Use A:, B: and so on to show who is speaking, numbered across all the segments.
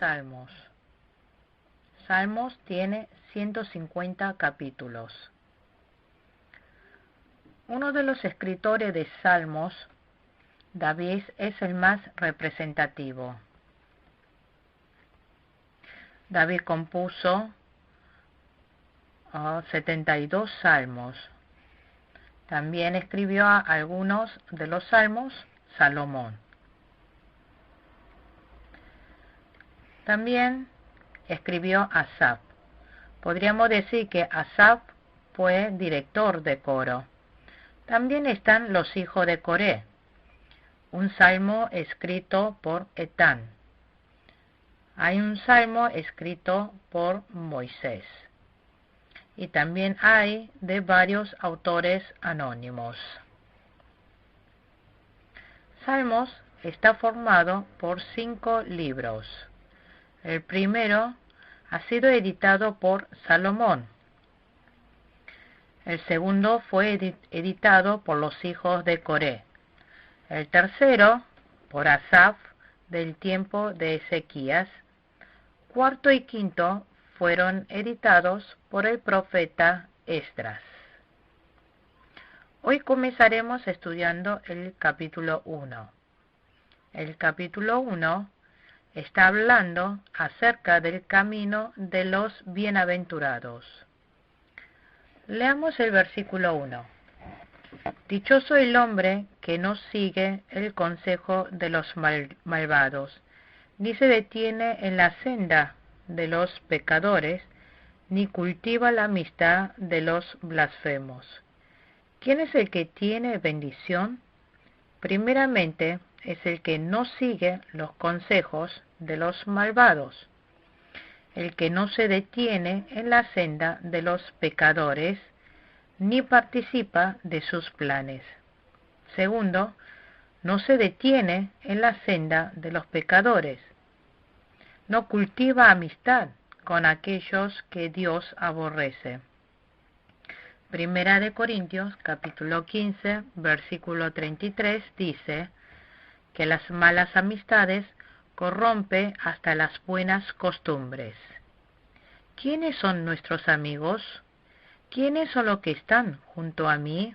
A: Salmos. Salmos tiene 150 capítulos. Uno de los escritores de Salmos, David, es el más representativo. David compuso 72 salmos. También escribió algunos de los salmos Salomón. También escribió Asaf. Podríamos decir que Asaf fue director de coro. También están los hijos de Coré, un salmo escrito por Etán. Hay un salmo escrito por Moisés. Y también hay de varios autores anónimos. Salmos está formado por 5 libros. El primero ha sido editado por Salomón. El segundo fue editado por los hijos de Coré. El tercero por Asaf del tiempo de Ezequías. Cuarto y quinto fueron editados por el profeta Esdras. Hoy comenzaremos estudiando el capítulo 1. El capítulo 1 está hablando acerca del camino de los bienaventurados. Leamos el versículo 1. Dichoso el hombre que no sigue el consejo de los malvados, ni se detiene en la senda de los pecadores, ni cultiva la amistad de los blasfemos. ¿Quién es el que tiene bendición? Primeramente es el que no sigue los consejos de los malvados, el que no se detiene en la senda de los pecadores, ni participa de sus planes. Segundo, no se detiene en la senda de los pecadores, no cultiva amistad con aquellos que Dios aborrece. Primera de Corintios, capítulo 15, versículo 33, dice que las malas amistades corrompe hasta las buenas costumbres. ¿Quiénes son nuestros amigos? ¿Quiénes son los que están junto a mí?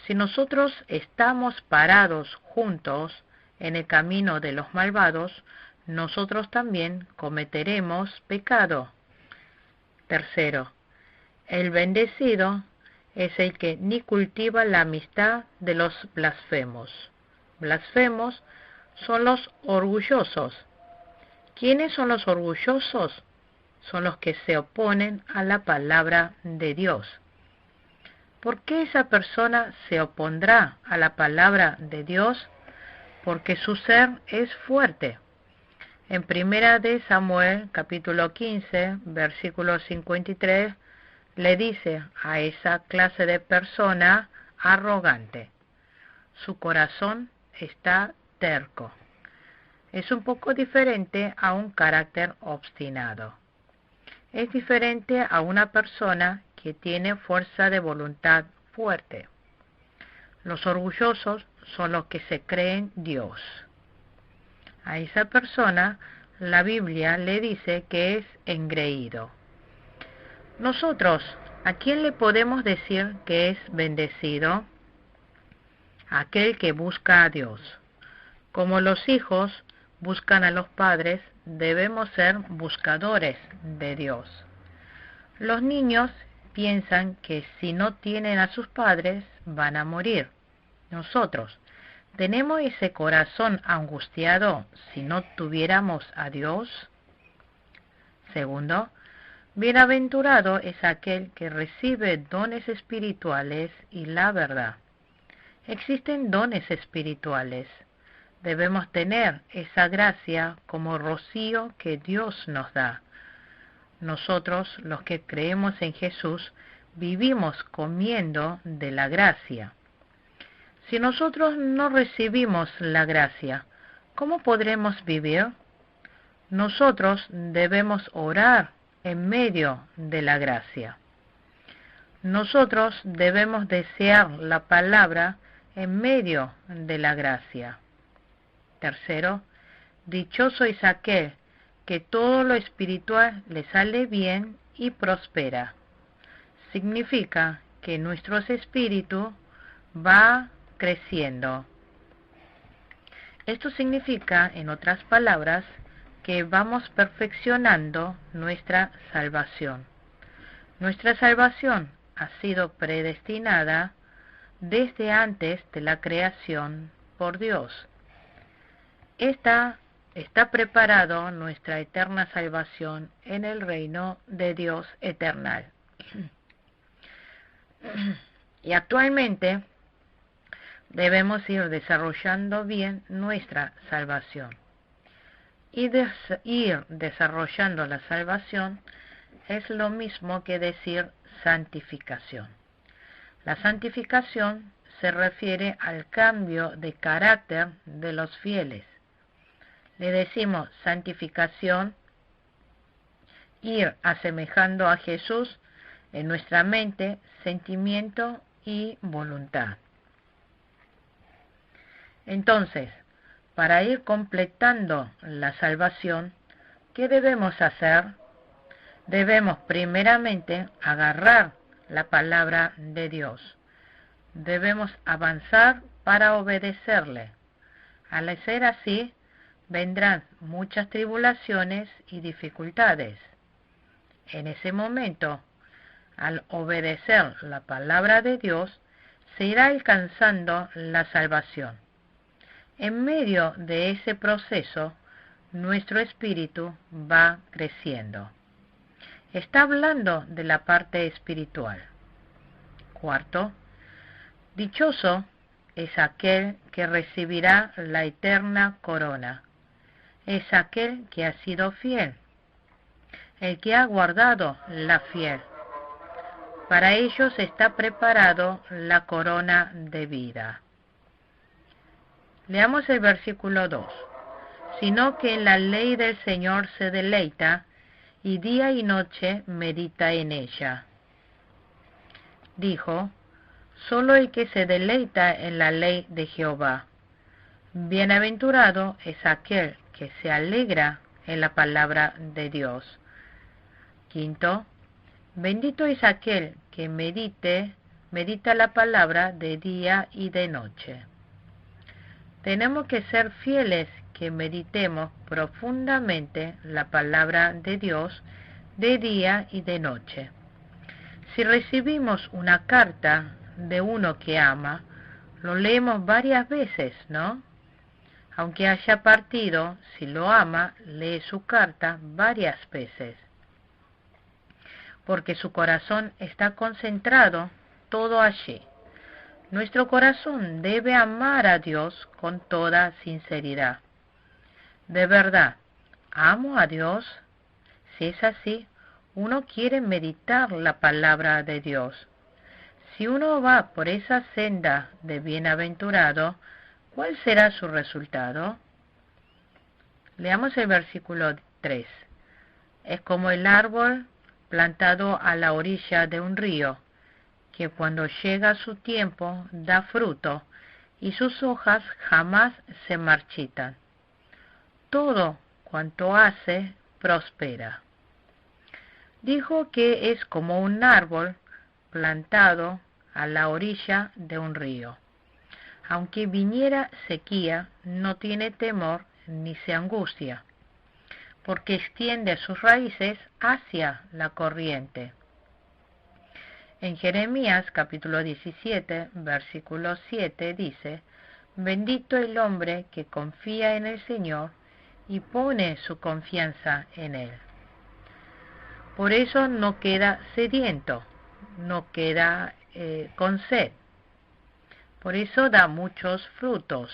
A: Si nosotros estamos parados juntos en el camino de los malvados, nosotros también cometeremos pecado. Tercero, el bendecido es el que ni cultiva la amistad de los blasfemos. Blasfemos son los orgullosos. ¿Quiénes son los orgullosos? Son los que se oponen a la palabra de Dios. ¿Por qué esa persona se opondrá a la palabra de Dios? Porque su ser es fuerte. En Primera de Samuel, capítulo 15, versículo 53, le dice a esa clase de persona arrogante: su corazón está terco. Es un poco diferente a un carácter obstinado. Es diferente a una persona que tiene fuerza de voluntad fuerte. Los orgullosos son los que se creen Dios. A esa persona la Biblia le dice que es engreído. Nosotros, ¿a quién le podemos decir que es bendecido? Aquel que busca a Dios. Como los hijos buscan a los padres, debemos ser buscadores de Dios. Los niños piensan que si no tienen a sus padres, van a morir. Nosotros, ¿tenemos ese corazón angustiado si no tuviéramos a Dios? Segundo, bienaventurado es aquel que recibe dones espirituales y la verdad. Existen dones espirituales. Debemos tener esa gracia como rocío que Dios nos da. Nosotros, los que creemos en Jesús, vivimos comiendo de la gracia. Si nosotros no recibimos la gracia, ¿cómo podremos vivir? Nosotros debemos orar en medio de la gracia. Nosotros debemos desear la palabra en medio de la gracia. Tercero, dichoso es aquel que todo lo espiritual le sale bien y prospera. Significa que nuestro espíritu va creciendo. Esto significa, en otras palabras, que vamos perfeccionando nuestra salvación. Nuestra salvación ha sido predestinada desde antes de la creación por Dios. Está preparado nuestra eterna salvación en el reino de Dios eternal. Y actualmente debemos ir desarrollando bien nuestra salvación. Y ir desarrollando la salvación es lo mismo que decir santificación. La santificación se refiere al cambio de carácter de los fieles. Le decimos santificación, ir asemejando a Jesús en nuestra mente, sentimiento y voluntad. Entonces, para ir completando la salvación, ¿qué debemos hacer? Debemos primeramente agarrar la palabra de Dios. Debemos avanzar para obedecerle. Al hacer así, vendrán muchas tribulaciones y dificultades. En ese momento, al obedecer la palabra de Dios, se irá alcanzando la salvación. En medio de ese proceso, nuestro espíritu va creciendo. Está hablando de la parte espiritual. Cuarto, dichoso es aquel que recibirá la eterna corona. Es aquel que ha sido fiel, el que ha guardado la fiel. Para ellos está preparado la corona de vida. Leamos el versículo 2. Sino que en la ley del Señor se deleita, y día y noche medita en ella. Dijo, solo el que se deleita en la ley de Jehová. Bienaventurado es aquel que se alegra en la palabra de Dios. Quinto, bendito es aquel que medita la palabra de día y de noche. Tenemos que ser fieles que meditemos profundamente la palabra de Dios de día y de noche. Si recibimos una carta de uno que ama, lo leemos varias veces, ¿no? Aunque haya partido, si lo ama, lee su carta varias veces, porque su corazón está concentrado todo allí. Nuestro corazón debe amar a Dios con toda sinceridad. De verdad, ¿amo a Dios? Si es así, uno quiere meditar la palabra de Dios. Si uno va por esa senda de bienaventurado, ¿cuál será su resultado? Leamos el versículo 3. Es como el árbol plantado a la orilla de un río, que cuando llega su tiempo da fruto, y sus hojas jamás se marchitan. Todo cuanto hace prospera. Dijo que es como un árbol plantado a la orilla de un río. Aunque viniera sequía, no tiene temor ni se angustia, porque extiende sus raíces hacia la corriente. En Jeremías capítulo 17, versículo 7 dice, bendito el hombre que confía en el Señor y pone su confianza en Él. Por eso no queda sediento, no queda con sed. Por eso da muchos frutos.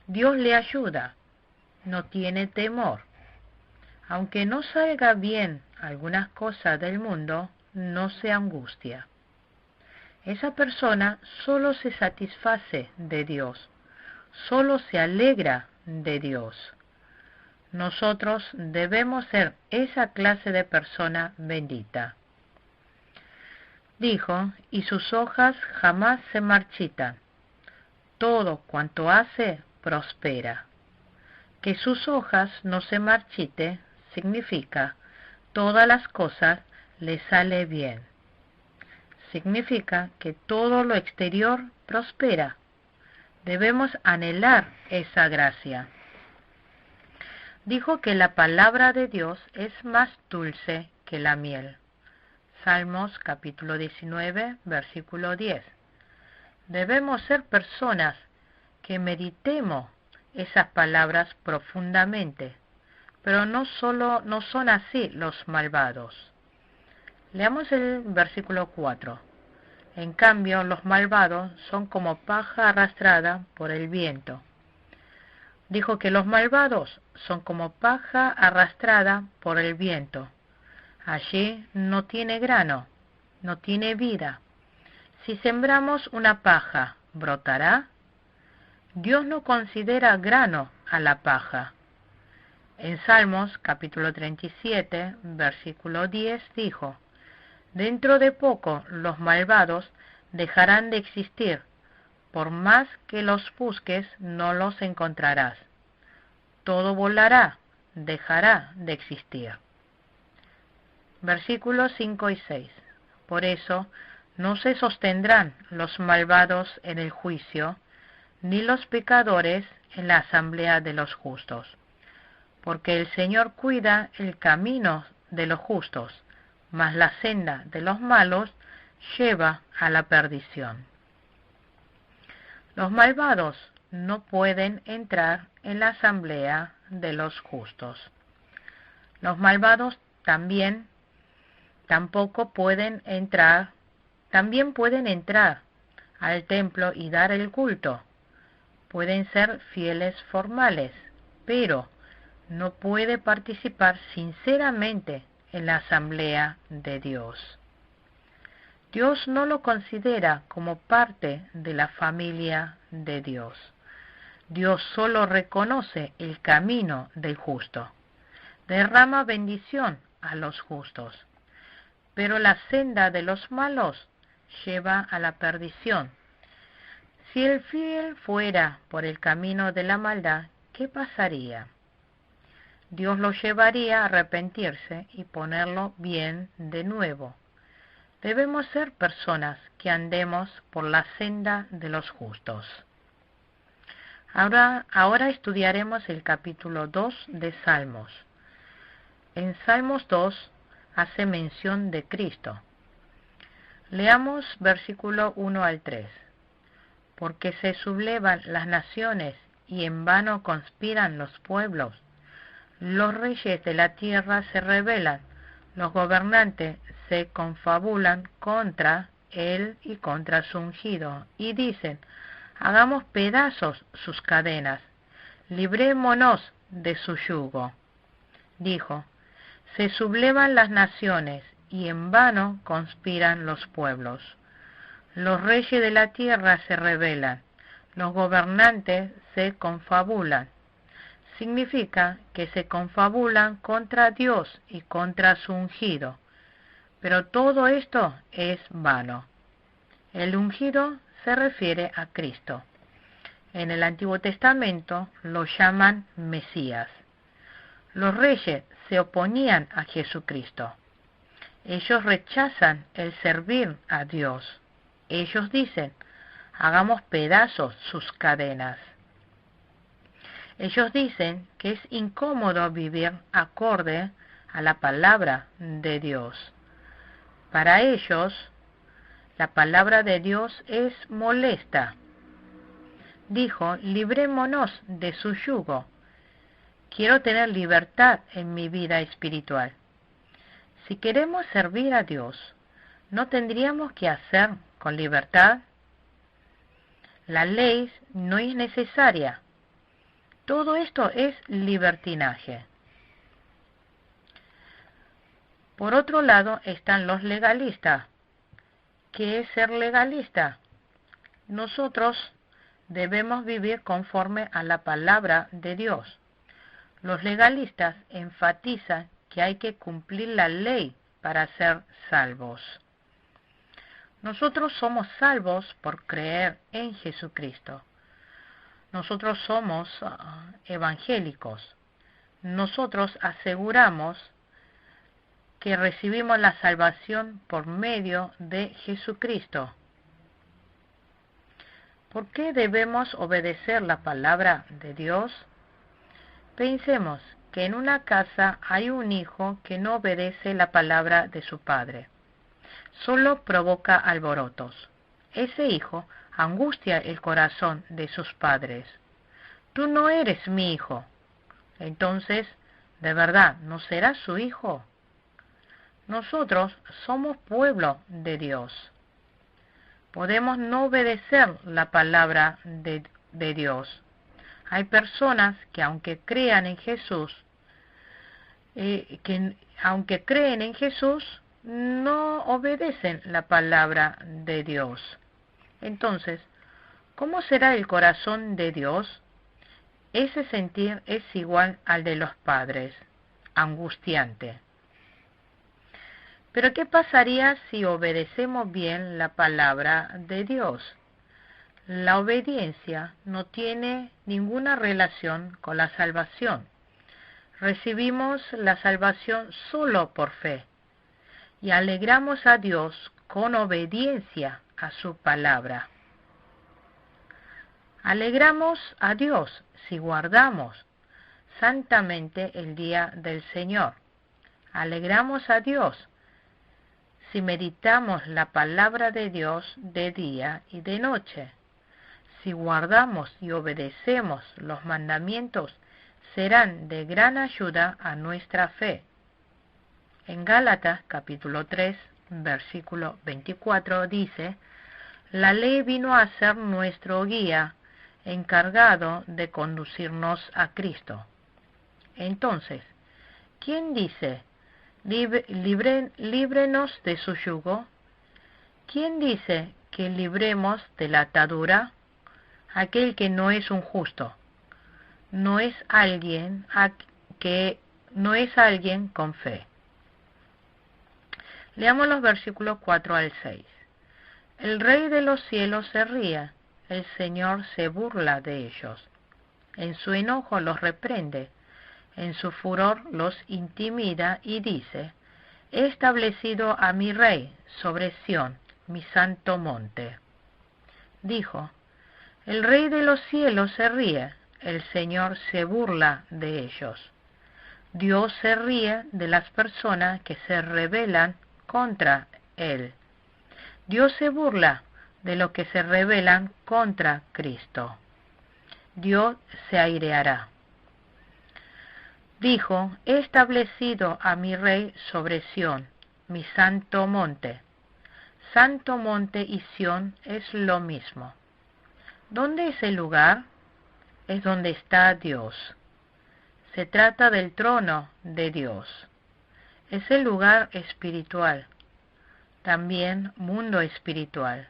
A: Dios le ayuda, no tiene temor. Aunque no salga bien algunas cosas del mundo, no se angustia. Esa persona solo se satisface de Dios, solo se alegra de Dios. Nosotros debemos ser esa clase de persona bendita. Dijo, y sus hojas jamás se marchitan. Todo cuanto hace, prospera. Que sus hojas no se marchite significa todas las cosas le sale bien. Significa que todo lo exterior prospera. Debemos anhelar esa gracia. Dijo que la palabra de Dios es más dulce que la miel. Salmos capítulo 19, versículo 10. Debemos ser personas que meditemos esas palabras profundamente, pero no son así los malvados. Leamos el versículo 4. En cambio, los malvados son como paja arrastrada por el viento. Dijo que los malvados son como paja arrastrada por el viento. Allí no tiene grano, no tiene vida. Si sembramos una paja, ¿brotará? Dios no considera grano a la paja. En Salmos capítulo 37, versículo 10 dijo: Dentro de poco los malvados dejarán de existir, por más que los busques no los encontrarás. Todo volará, dejará de existir. Versículos 5 y 6. Por eso no se sostendrán los malvados en el juicio, ni los pecadores en la asamblea de los justos. Porque el Señor cuida el camino de los justos, mas la senda de los malos lleva a la perdición. Los malvados no pueden entrar en la asamblea de los justos. Los malvados también pueden entrar al templo y dar el culto. Pueden ser fieles formales, pero no puede participar sinceramente en la asamblea de Dios. Dios no lo considera como parte de la familia de Dios. Dios solo reconoce el camino del justo. Derrama bendición a los justos. Pero la senda de los malos lleva a la perdición. Si el fiel fuera por el camino de la maldad, ¿qué pasaría? Dios lo llevaría a arrepentirse y ponerlo bien de nuevo. Debemos ser personas que andemos por la senda de los justos. Ahora estudiaremos el capítulo 2 de Salmos. En Salmos 2 hace mención de Cristo. Leamos versículo 1 al 3. Porque se sublevan las naciones y en vano conspiran los pueblos. Los reyes de la tierra se rebelan, los gobernantes se confabulan contra él y contra su ungido, y dicen: hagamos pedazos sus cadenas, librémonos de su yugo. Dijo: se sublevan las naciones, y en vano conspiran los pueblos. Los reyes de la tierra se rebelan, los gobernantes se confabulan. Significa que se confabulan contra Dios y contra su ungido. Pero todo esto es vano. El ungido se refiere a Cristo. En el Antiguo Testamento lo llaman Mesías. Los reyes se oponían a Jesucristo. Ellos rechazan el servir a Dios. Ellos dicen: hagamos pedazos sus cadenas. Ellos dicen que es incómodo vivir acorde a la palabra de Dios. Para ellos, la palabra de Dios es molesta. Dijo: librémonos de su yugo. Quiero tener libertad en mi vida espiritual. Si queremos servir a Dios, ¿no tendríamos que hacer con libertad? La ley no es necesaria. Todo esto es libertinaje. Por otro lado están los legalistas. ¿Qué es ser legalista? Nosotros debemos vivir conforme a la palabra de Dios. Los legalistas enfatizan que hay que cumplir la ley para ser salvos. Nosotros somos salvos por creer en Jesucristo. Nosotros somos evangélicos. Nosotros aseguramos que recibimos la salvación por medio de Jesucristo. ¿Por qué debemos obedecer la palabra de Dios? Pensemos que en una casa hay un hijo que no obedece la palabra de su padre. Solo provoca alborotos. Ese hijo angustia el corazón de sus padres. Tú no eres mi hijo. Entonces, ¿de verdad no serás su hijo? Nosotros somos pueblo de Dios. Podemos no obedecer la palabra de Dios. Hay personas que aunque crean en Jesús, no obedecen la palabra de Dios. Entonces, ¿cómo será el corazón de Dios? Ese sentir es igual al de los padres, angustiante. Pero ¿qué pasaría si obedecemos bien la palabra de Dios? La obediencia no tiene ninguna relación con la salvación. Recibimos la salvación solo por fe y alegramos a Dios con obediencia a su palabra. Alegramos a Dios si guardamos santamente el día del Señor. Alegramos a Dios si meditamos la palabra de Dios de día y de noche. Si guardamos y obedecemos los mandamientos, serán de gran ayuda a nuestra fe. En Gálatas capítulo 3, versículo 24 dice: la ley vino a ser nuestro guía, encargado de conducirnos a Cristo. Entonces, ¿quién dice, líbrenos de su yugo? ¿Quién dice que libremos de la atadura? Aquel que no es un justo, no es alguien con fe. Leamos los versículos 4 al 6. El Rey de los cielos se ríe, el Señor se burla de ellos. En su enojo los reprende, en su furor los intimida y dice: he establecido a mi Rey sobre Sión, mi santo monte. Dijo: el Rey de los cielos se ríe, el Señor se burla de ellos. Dios se ríe de las personas que se rebelan contra Él. Dios se burla de los que se rebelan contra Cristo. Dios se aireará. Dijo: he establecido a mi Rey sobre Sión, mi santo monte. Santo monte y Sión es lo mismo. ¿Dónde es el lugar? Es donde está Dios. Se trata del trono de Dios. Es el lugar espiritual, también mundo espiritual.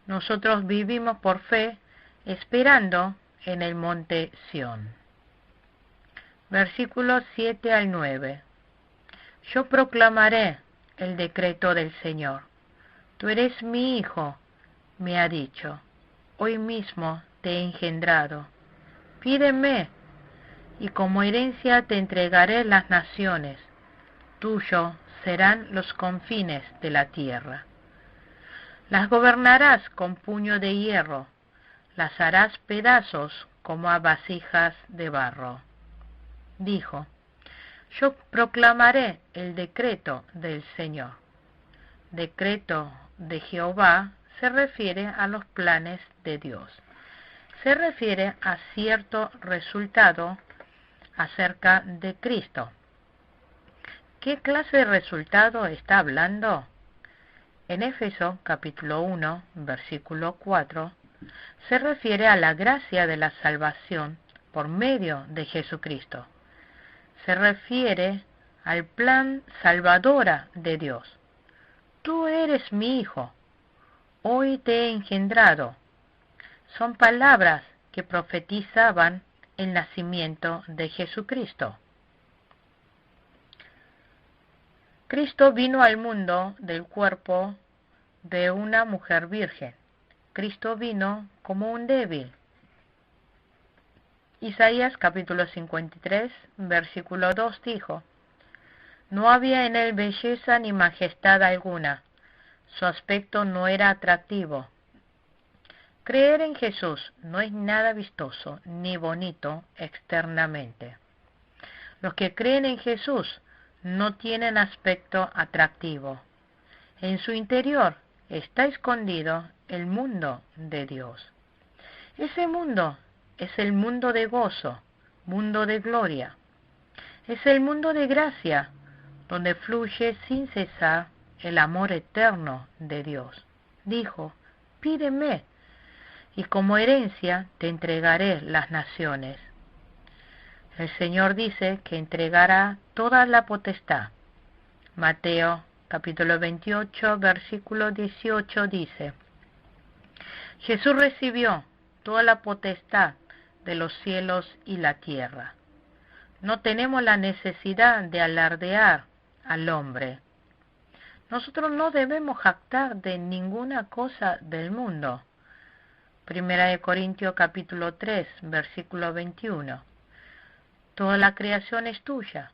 A: Nosotros vivimos por fe, esperando en el monte Sión. Versículos 7 al 9. Yo proclamaré el decreto del Señor. Tú eres mi hijo, me ha dicho. Hoy mismo te he engendrado. Pídeme, y como herencia te entregaré las naciones. Tuyo serán los confines de la tierra. Las gobernarás con puño de hierro, las harás pedazos como a vasijas de barro. Dijo: yo proclamaré el decreto del Señor. Decreto de Jehová se refiere a los planes de Dios. Se refiere a cierto resultado acerca de Cristo. ¿Qué clase de resultado está hablando? En Éfeso capítulo 1, versículo 4, se refiere a la gracia de la salvación por medio de Jesucristo. Se refiere al plan salvadora de Dios. Tú eres mi hijo, hoy te he engendrado. Son palabras que profetizaban el nacimiento de Jesucristo. Cristo vino al mundo del cuerpo de una mujer virgen. Cristo vino como un débil. Isaías capítulo 53, versículo 2 dijo: No había en él belleza ni majestad alguna, su aspecto no era atractivo. Creer en Jesús no es nada vistoso ni bonito externamente. Los que creen en Jesús no tienen aspecto atractivo. En su interior está escondido el mundo de Dios. Ese mundo es el mundo de gozo, mundo de gloria. Es el mundo de gracia, donde fluye sin cesar el amor eterno de Dios. Dijo: pídeme, y como herencia te entregaré las naciones. El Señor dice que entregará toda la potestad. Mateo capítulo 28, versículo 18 dice: Jesús recibió toda la potestad de los cielos y la tierra. No tenemos la necesidad de alardear al hombre. Nosotros no debemos jactar de ninguna cosa del mundo. Primera de Corintios capítulo 3, versículo 21. Toda la creación es tuya.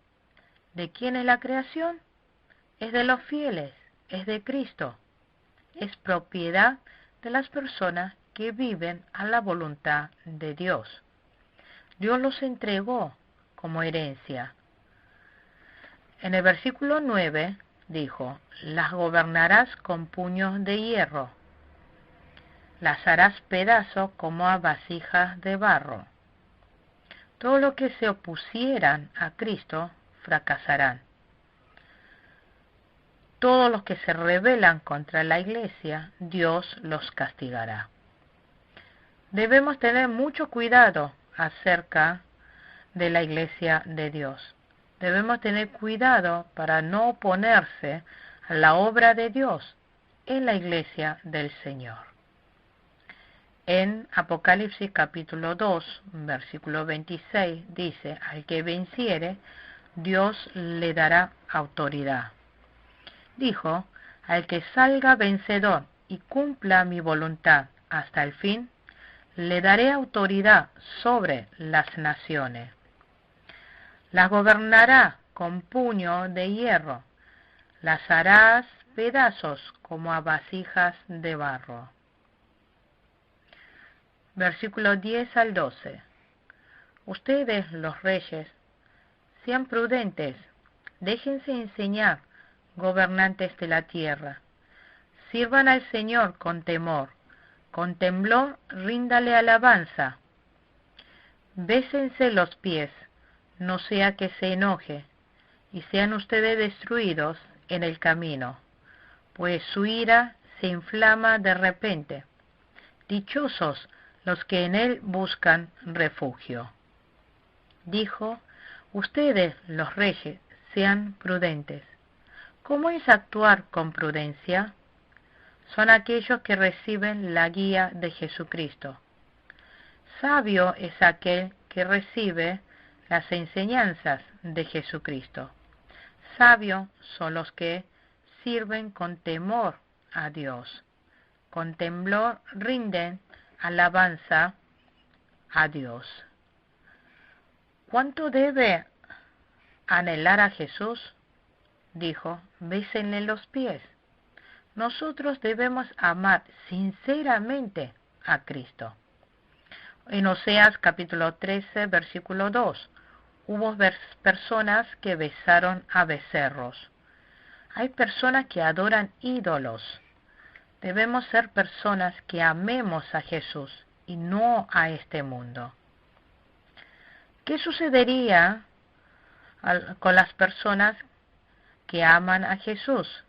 A: ¿De quién es la creación? Es de los fieles, es de Cristo. Es propiedad de las personas que viven a la voluntad de Dios. Dios los entregó como herencia. En el versículo 9 dijo: las gobernarás con puños de hierro, las harás pedazos como a vasijas de barro. Todo lo que se opusieran a Cristo fracasarán. Todos los que se rebelan contra la Iglesia, Dios los castigará. Debemos tener mucho cuidado acerca de la Iglesia de Dios. Debemos tener cuidado para no oponerse a la obra de Dios en la Iglesia del Señor. En Apocalipsis capítulo 2, versículo 26, dice: al que venciere, Dios le dará autoridad. Dijo: al que salga vencedor y cumpla mi voluntad hasta el fin, le daré autoridad sobre las naciones. Las gobernará con puño de hierro, las harás pedazos como a vasijas de barro. Versículo 10 al 12. Ustedes, los reyes, sean prudentes, déjense enseñar, gobernantes de la tierra. Sirvan al Señor con temor, con temblor ríndale alabanza. Bésense los pies, no sea que se enoje, y sean ustedes destruidos en el camino, pues su ira se inflama de repente. Dichosos los que en él buscan refugio. Dijo: ustedes, los reyes, sean prudentes. ¿Cómo es actuar con prudencia? Son aquellos que reciben la guía de Jesucristo. Sabio es aquel que recibe las enseñanzas de Jesucristo. Sabios son los que sirven con temor a Dios. Con temblor rinden alabanza a Dios. ¿Cuánto debe anhelar a Jesús? Dijo: bésenle los pies. Nosotros debemos amar sinceramente a Cristo. En Oseas capítulo 13, versículo 2, hubo personas que besaron a becerros. Hay personas que adoran ídolos. Debemos ser personas que amemos a Jesús y no a este mundo. ¿Qué sucedería con las personas que aman a Jesús?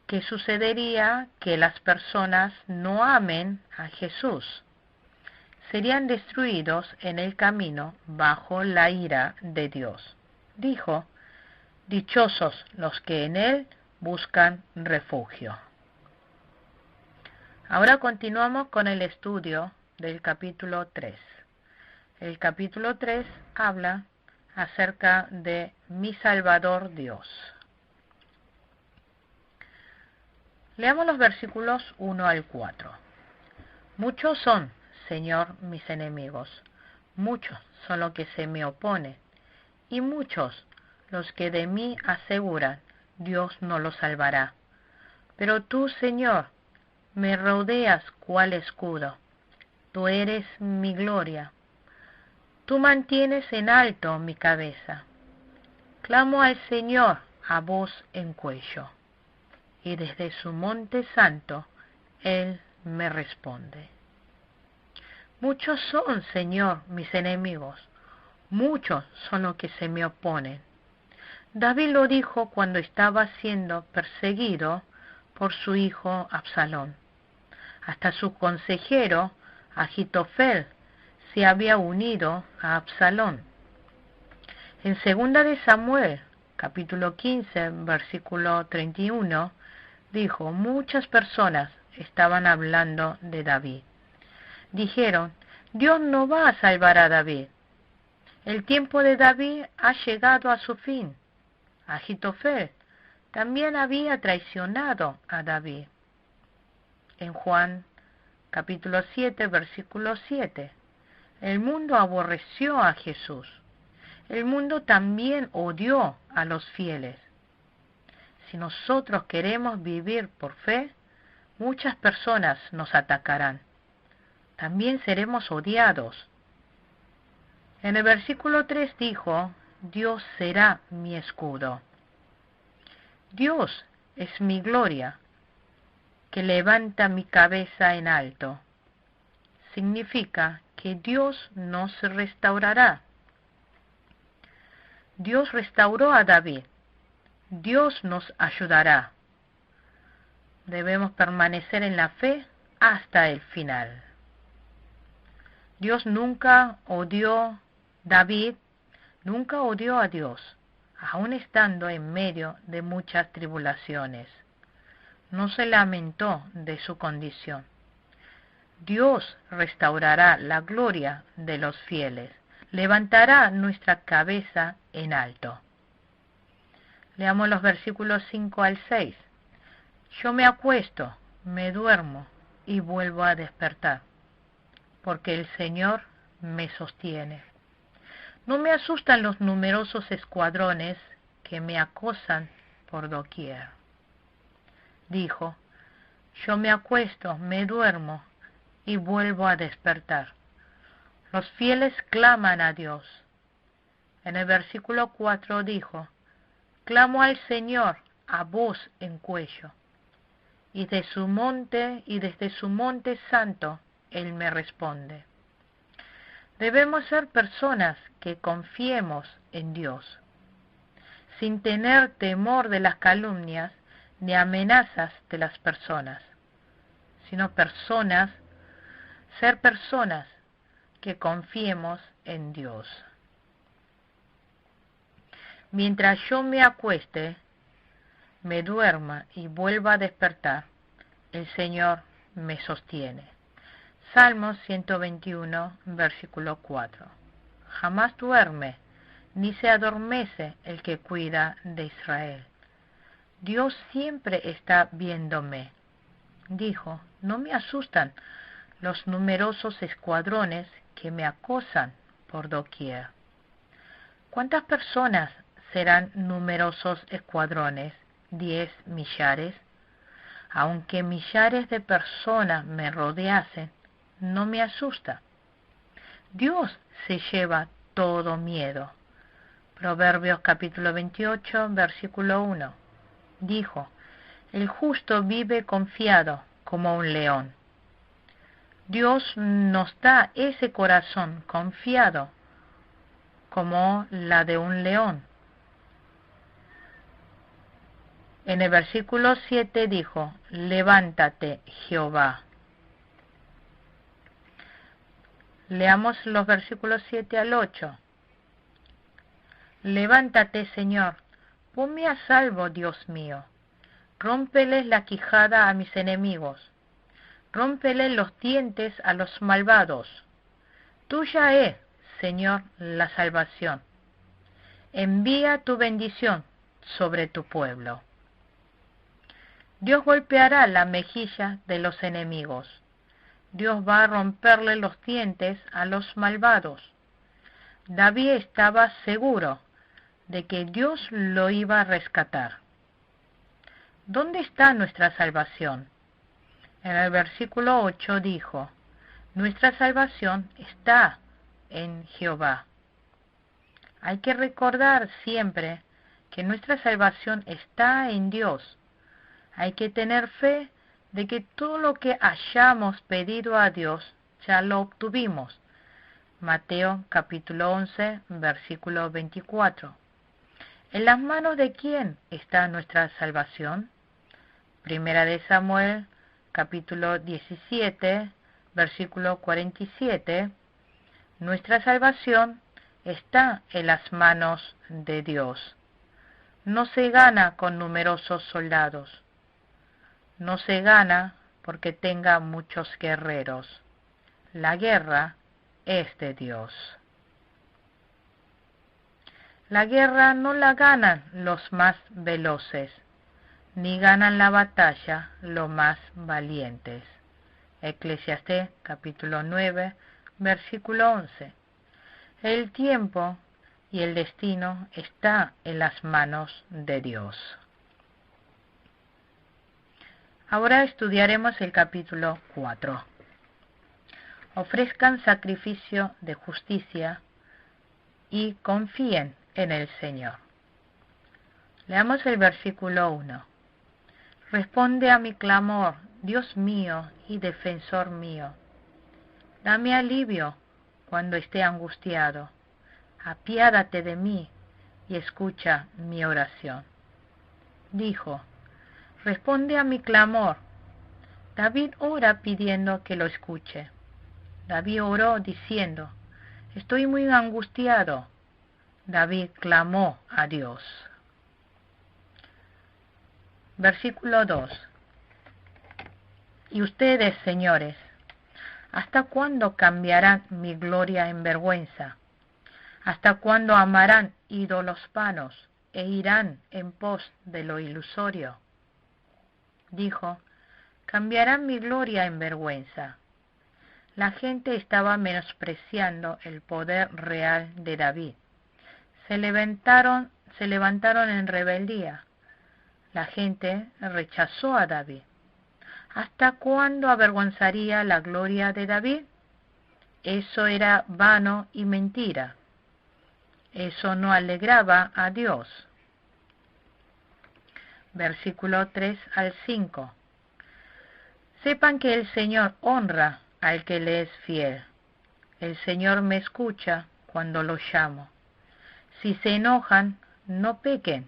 A: ¿Qué sucedería que las personas no amen a Jesús? Serían destruidos en el camino bajo la ira de Dios. Dijo: dichosos los que en él buscan refugio. Ahora continuamos con el estudio del capítulo 3. El capítulo 3 habla acerca de mi Salvador Dios. Leamos los versículos 1 al 4. Muchos son, Señor mis enemigos. Muchos son los que se me oponen, y muchos los que de mí aseguran, Dios no los salvará. Pero tú, Señor, me rodeas cual escudo. Tú eres mi gloria. Tú mantienes en alto mi cabeza. Clamo al Señor a voz en cuello, y desde su monte santo Él me responde. Muchos son, Señor, mis enemigos, muchos son los que se me oponen. David lo dijo cuando estaba siendo perseguido por su hijo Absalón. Hasta su consejero, Ahitofel, se había unido a Absalón. En 2 de Samuel, capítulo 15, versículo 31, dijo, muchas personas estaban hablando de David. Dijeron, Dios no va a salvar a David. El tiempo de David ha llegado a su fin. Ahitofel también había traicionado a David. En Juan, capítulo 7, versículo 7, el mundo aborreció a Jesús. El mundo también odió a los fieles. Si nosotros queremos vivir por fe, muchas personas nos atacarán. También seremos odiados. En el versículo 3 dijo, Dios será mi escudo. Dios es mi gloria, que levanta mi cabeza en alto. Significa que Dios nos restaurará. Dios restauró a David. Dios nos ayudará. Debemos permanecer en la fe hasta el final. David nunca odió a Dios, aun estando en medio de muchas tribulaciones. No se lamentó de su condición. Dios restaurará la gloria de los fieles, levantará nuestra cabeza en alto. Leamos los versículos 5 al 6. Yo me acuesto, me duermo y vuelvo a despertar, porque el Señor me sostiene. No me asustan los numerosos escuadrones que me acosan por doquier. Dijo, yo me acuesto, me duermo y vuelvo a despertar. Los fieles claman a Dios. En el versículo 4 dijo, clamo al Señor a voz en cuello, y desde su monte santo Él me responde. Debemos ser personas que confiemos en Dios, sin tener temor de las calumnias ni amenazas de las personas, sino ser personas que confiemos en Dios. Mientras yo me acueste, me duerma y vuelva a despertar, el Señor me sostiene. Salmos 121, versículo 4. Jamás duerme, ni se adormece el que cuida de Israel. Dios siempre está viéndome. Dijo, no me asustan los numerosos escuadrones que me acosan por doquier. ¿Cuántas personas serán numerosos escuadrones? 10 millares. Aunque millares de personas me rodeasen, no me asusta. Dios se lleva todo miedo. Proverbios capítulo 28, versículo 1. Dijo, el justo vive confiado como un león. Dios nos da ese corazón confiado como la de un león. En el versículo 7 dijo, levántate, Jehová. Leamos los versículos 7 al 8. Levántate, Señor, ponme a salvo, Dios mío. Rómpeles la quijada a mis enemigos. Rómpeles los dientes a los malvados. Tuya es, Señor, la salvación. Envía tu bendición sobre tu pueblo. Dios golpeará la mejilla de los enemigos. Dios va a romperle los dientes a los malvados. David estaba seguro de que Dios lo iba a rescatar. ¿Dónde está nuestra salvación? En el versículo 8 dijo, nuestra salvación está en Jehová. Hay que recordar siempre que nuestra salvación está en Dios. Hay que tener fe de que todo lo que hayamos pedido a Dios ya lo obtuvimos. Mateo capítulo 11, versículo 24. ¿En las manos de quién está nuestra salvación? Primera de Samuel capítulo 17, versículo 47. Nuestra salvación está en las manos de Dios. No se gana con numerosos soldados. No se gana porque tenga muchos guerreros. La guerra es de Dios. La guerra no la ganan los más veloces, ni ganan la batalla los más valientes. Eclesiastés capítulo 9, versículo 11. El tiempo y el destino está en las manos de Dios. Ahora estudiaremos el capítulo 4. Ofrezcan sacrificio de justicia y confíen en el Señor. Leamos el versículo 1. Responde a mi clamor, Dios mío y defensor mío. Dame alivio cuando esté angustiado. Apiádate de mí y escucha mi oración. Dijo, responde a mi clamor. David ora pidiendo que lo escuche. David oró diciendo, estoy muy angustiado. David clamó a Dios. Versículo 2. Y ustedes, señores, ¿hasta cuándo cambiarán mi gloria en vergüenza? ¿Hasta cuándo amarán ídolos vanos e irán en pos de lo ilusorio? Dijo, cambiarán mi gloria en vergüenza. La gente estaba menospreciando el poder real de David. Se levantaron en rebeldía. La gente rechazó a David. ¿Hasta cuándo avergonzaría la gloria de David? Eso era vano y mentira. Eso no alegraba a Dios. Versículo 3 al 5. Sepan que el Señor honra al que le es fiel. El Señor me escucha cuando lo llamo. Si se enojan, no pequen.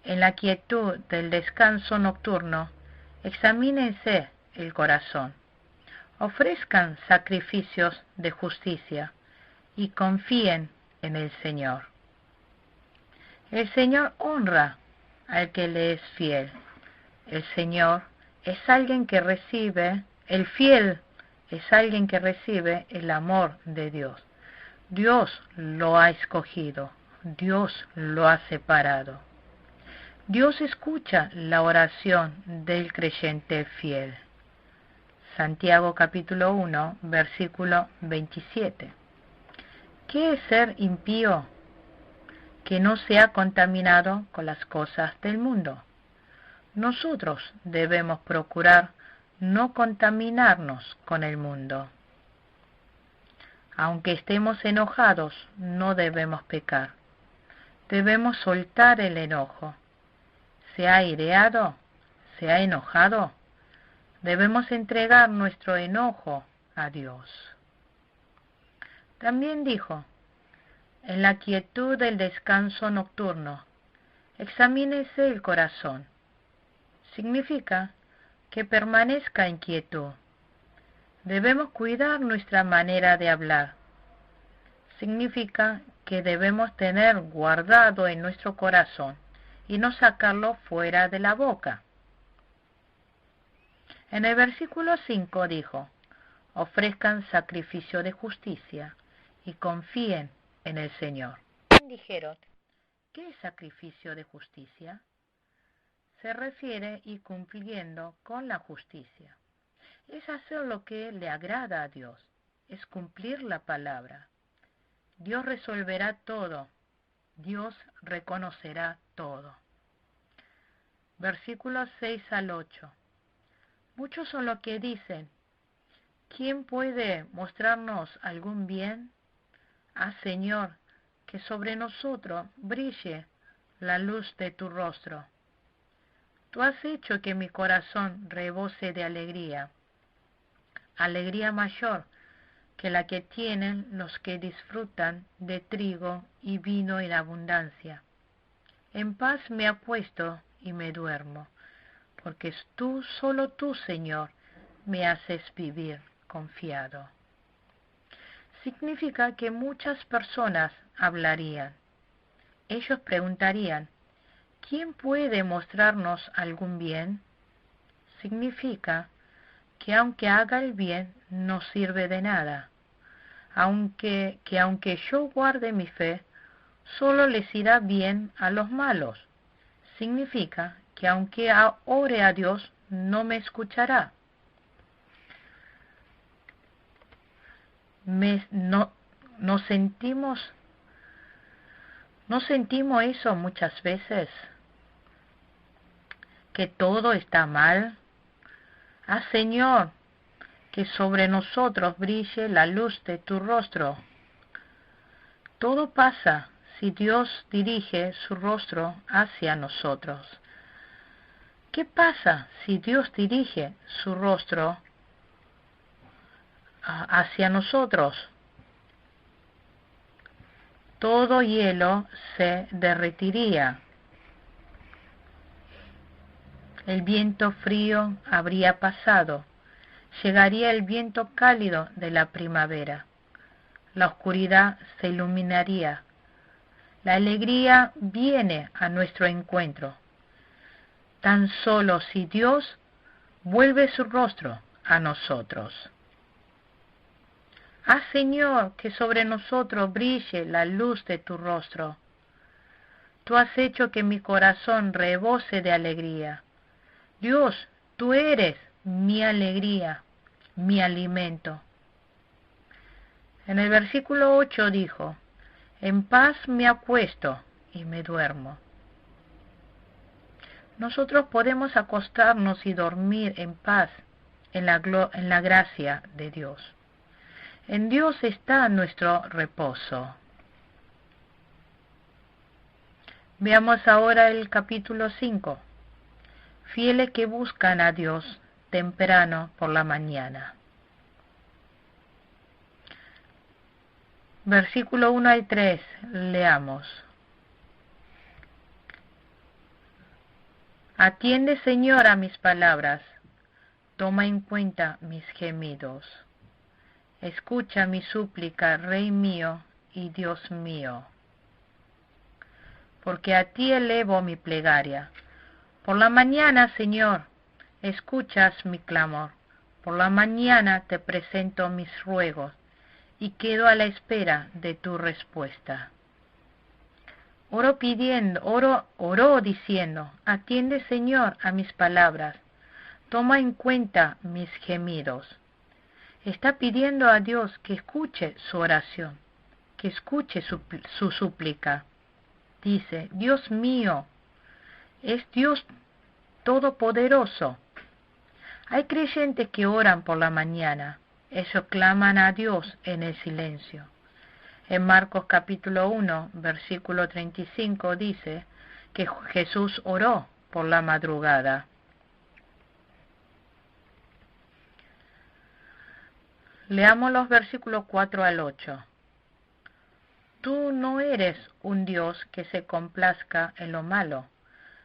A: En la quietud del descanso nocturno, examínense el corazón. Ofrezcan sacrificios de justicia y confíen en el Señor. El Señor honra al que le es fiel. El Señor es alguien que recibe, el fiel es alguien que recibe el amor de Dios. Dios lo ha escogido, Dios lo ha separado. Dios escucha la oración del creyente fiel. Santiago capítulo 1, versículo 27. ¿Qué es ser impío? Que no sea contaminado con las cosas del mundo. Nosotros debemos procurar no contaminarnos con el mundo. Aunque estemos enojados, no debemos pecar. Debemos soltar el enojo. ¿Se ha aireado? ¿Se ha enojado? Debemos entregar nuestro enojo a Dios. También dijo, en la quietud del descanso nocturno, examínese el corazón. Significa que permanezca en quietud. Debemos cuidar nuestra manera de hablar. Significa que debemos tener guardado en nuestro corazón y no sacarlo fuera de la boca. En el versículo 5 dijo, ofrezcan sacrificio de justicia y confíen en el Señor. Dijeron, ¿qué es sacrificio de justicia? Se refiere y cumpliendo con la justicia. es hacer lo que le agrada a Dios, es cumplir la palabra. Dios resolverá todo, Dios reconocerá todo. Versículos 6 al 8. Muchos son los que dicen, ¿quién puede mostrarnos algún bien? Ah, Señor, que sobre nosotros brille la luz de tu rostro. Tú has hecho que mi corazón rebose de alegría, alegría mayor que la que tienen los que disfrutan de trigo y vino en abundancia. En paz me acuesto y me duermo, porque tú, solo tú, Señor, me haces vivir confiado. Significa que muchas personas hablarían. Ellos preguntarían, ¿quién puede mostrarnos algún bien? Significa que aunque haga el bien, no sirve de nada. Aunque yo guarde mi fe, solo les irá bien a los malos. Significa que aunque ore a Dios, no me escuchará. No sentimos eso muchas veces, que todo está mal. Ah, Señor, que sobre nosotros brille la luz de tu rostro. Todo pasa si Dios dirige su rostro hacia nosotros. ¿Qué pasa si Dios dirige su rostro hacia nosotros? Todo hielo se derretiría. El viento frío habría pasado. Llegaría el viento cálido de la primavera. La oscuridad se iluminaría. La alegría viene a nuestro encuentro. Tan solo si Dios vuelve su rostro a nosotros. Haz, Señor, que sobre nosotros brille la luz de tu rostro. Tú has hecho que mi corazón rebose de alegría. Dios, tú eres mi alegría, mi alimento. En el versículo 8 dijo, en paz me acuesto y me duermo. Nosotros podemos acostarnos y dormir en paz en la gracia de Dios. En Dios está nuestro reposo. Veamos ahora el capítulo 5. Fieles que buscan a Dios temprano por la mañana. Versículo 1 al 3, leamos. Atiende, Señor, a mis palabras, toma en cuenta mis gemidos. Escucha mi súplica, Rey mío y Dios mío. Porque a ti elevo mi plegaria. Por la mañana, Señor, escuchas mi clamor. Por la mañana te presento mis ruegos y quedo a la espera de tu respuesta. Oró diciendo, atiende, Señor, a mis palabras, toma en cuenta mis gemidos. Está pidiendo a Dios que escuche su oración, que escuche su súplica. Dice, Dios mío, es Dios todopoderoso. Hay creyentes que oran por la mañana, ellos claman a Dios en el silencio. En Marcos capítulo 1, versículo 35 dice que Jesús oró por la madrugada. Leamos los versículos 4 al 8. Tú no eres un Dios que se complazca en lo malo.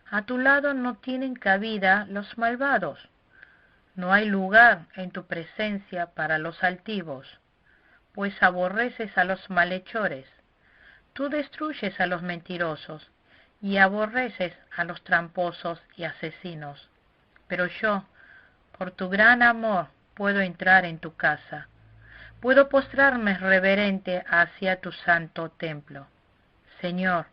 A: A tu lado no tienen cabida los malvados. No hay lugar en tu presencia para los altivos, pues aborreces a los malhechores. Tú destruyes a los mentirosos y aborreces a los tramposos y asesinos. Pero yo, por tu gran amor, puedo entrar en tu casa. Puedo postrarme reverente hacia tu santo templo. Señor,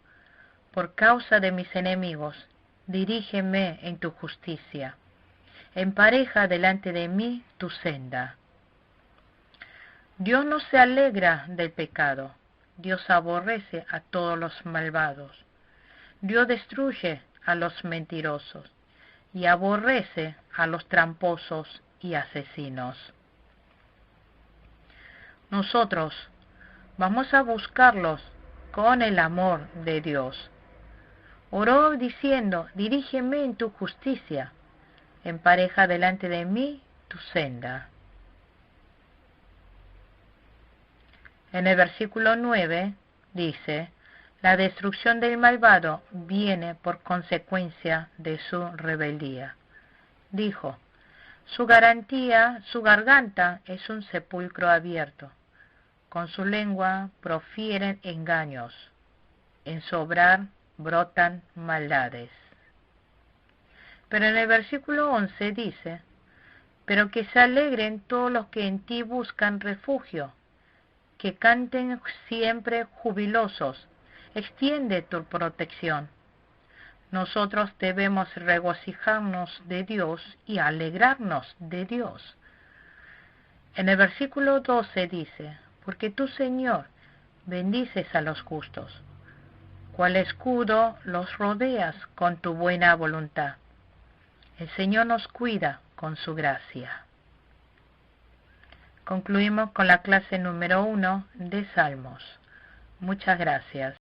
A: por causa de mis enemigos, dirígeme en tu justicia. empareja delante de mí tu senda. Dios no se alegra del pecado, Dios aborrece a todos los malvados. Dios destruye a los mentirosos y aborrece a los tramposos y asesinos. Nosotros vamos a buscarlos con el amor de Dios. Oró diciendo, dirígeme en tu justicia, empareja delante de mí tu senda. En el versículo 9 dice, la destrucción del malvado viene por consecuencia de su rebeldía. Dijo, su garganta es un sepulcro abierto. Con su lengua profieren engaños. En su obrar brotan maldades. Pero en el versículo 11 dice, pero que se alegren todos los que en ti buscan refugio, que canten siempre jubilosos, extiende tu protección. Nosotros debemos regocijarnos de Dios y alegrarnos de Dios. En el versículo 12 dice, porque tú, Señor, bendices a los justos, cual escudo los rodeas con tu buena voluntad. El Señor nos cuida con su gracia. Concluimos con la clase número 1 de Salmos. Muchas gracias.